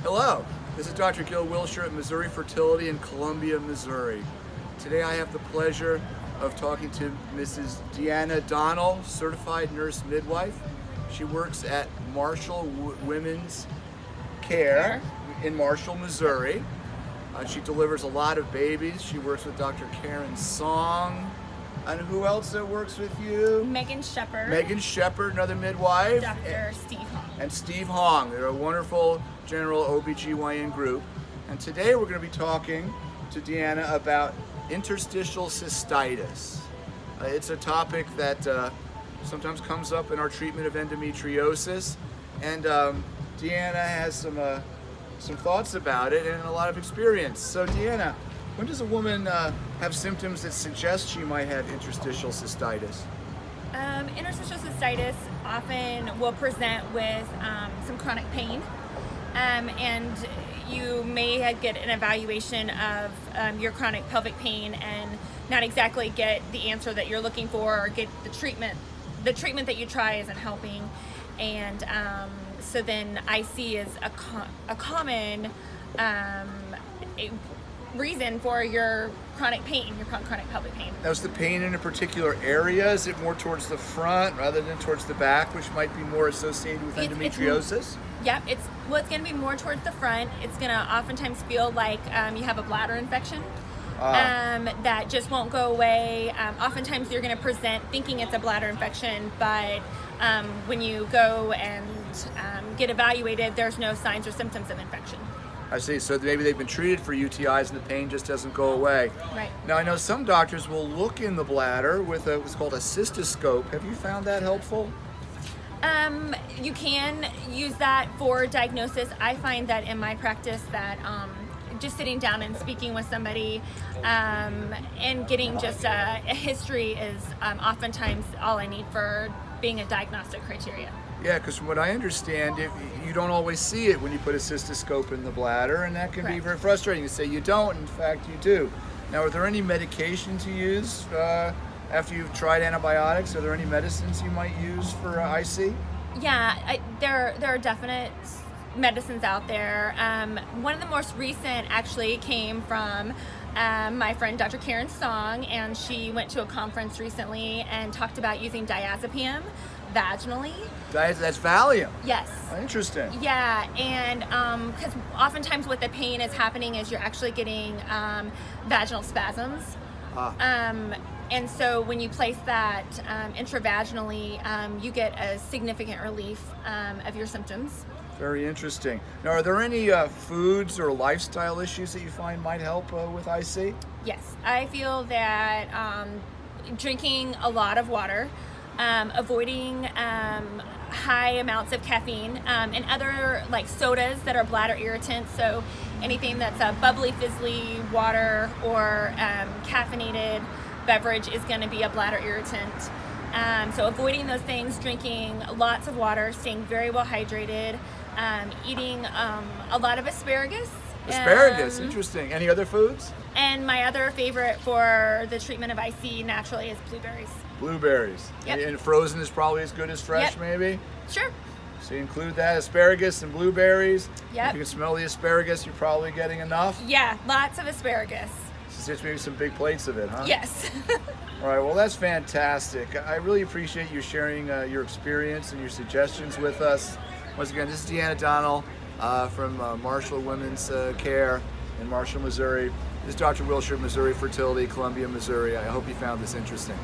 Hello, this is Dr. Gil Wilshire at Missouri Fertility in Columbia, Missouri. Today I have the pleasure of talking to Mrs. Deanna Donnell, certified nurse midwife. She works at Marshall Women's Care in Marshall, Missouri. She delivers a lot of babies. She works with Dr. Karen Song. And who else that works with you? Megan Shepard. Megan Shepard, another midwife. Dr. Steve Hong. And Steve Hong. They're a wonderful general OBGYN group. And today we're going to be talking to Deanna about interstitial cystitis. It's a topic that sometimes comes up in our treatment of endometriosis. And Deanna has some thoughts about it and a lot of experience. So Deanna, when does a woman have symptoms that suggest she might have interstitial cystitis? Interstitial cystitis often will present with some chronic pain, and you may get an evaluation of your chronic pelvic pain and not exactly get the answer that you're looking for, or get the treatment that you try isn't helping, and so then IC is a common reason for your chronic pain, your chronic pelvic pain. Now, is the pain in a particular area? Is it more towards the front rather than towards the back, which might be more associated with endometriosis? Yep, it's going to be more towards the front. It's going to oftentimes feel like you have a bladder infection that just won't go away. Oftentimes you're going to present thinking it's a bladder infection, but when you go and get evaluated, there's no signs or symptoms of infection. I see. So maybe they've been treated for UTIs and the pain just doesn't go away. Right. Now, I know some doctors will look in the bladder with what's called a cystoscope. Have you found that helpful? You can use that for diagnosis. I find that in my practice that just sitting down and speaking with somebody and getting just a history is oftentimes all I need for being a diagnostic criteria. Yeah, because from what I understand, if you don't always see it when you put a cystoscope in the bladder, and that can be very frustrating. You say you don't, in fact you do. Now, are there any medications you use after you've tried antibiotics? Are there any medicines you might use for IC? Yeah, there are definite medicines out there. One of the most recent actually came from my friend Dr. Karen Song, and she went to a conference recently and talked about using diazepam vaginally. That's Valium? Yes. Oh, interesting. Yeah, and because oftentimes what the pain is happening is you're actually getting vaginal spasms. And so when you place that intravaginally, you get a significant relief of your symptoms. Very interesting. Now, are there any foods or lifestyle issues that you find might help with IC? Yes, I feel that drinking a lot of water, avoiding high amounts of caffeine, and other like sodas that are bladder irritants. So anything that's a bubbly, fizzly water or caffeinated beverage is going to be a bladder irritant. So avoiding those things, drinking lots of water, staying very well hydrated, eating a lot of asparagus. Asparagus, interesting. Any other foods? And my other favorite for the treatment of IC naturally is blueberries. Blueberries. Yep. And frozen is probably as good as fresh, maybe? Sure. So you include that, asparagus and blueberries. Yep. If you can smell the asparagus, you're probably getting enough. Yeah, lots of asparagus. So just maybe some big plates of it, huh? Yes. All right, well, that's fantastic. I really appreciate you sharing your experience and your suggestions with us. Once again, this is Deanna Donnell from Marshall Women's Care in Marshall, Missouri. This is Dr. Wilshire, Missouri Fertility, Columbia, Missouri. I hope you found this interesting.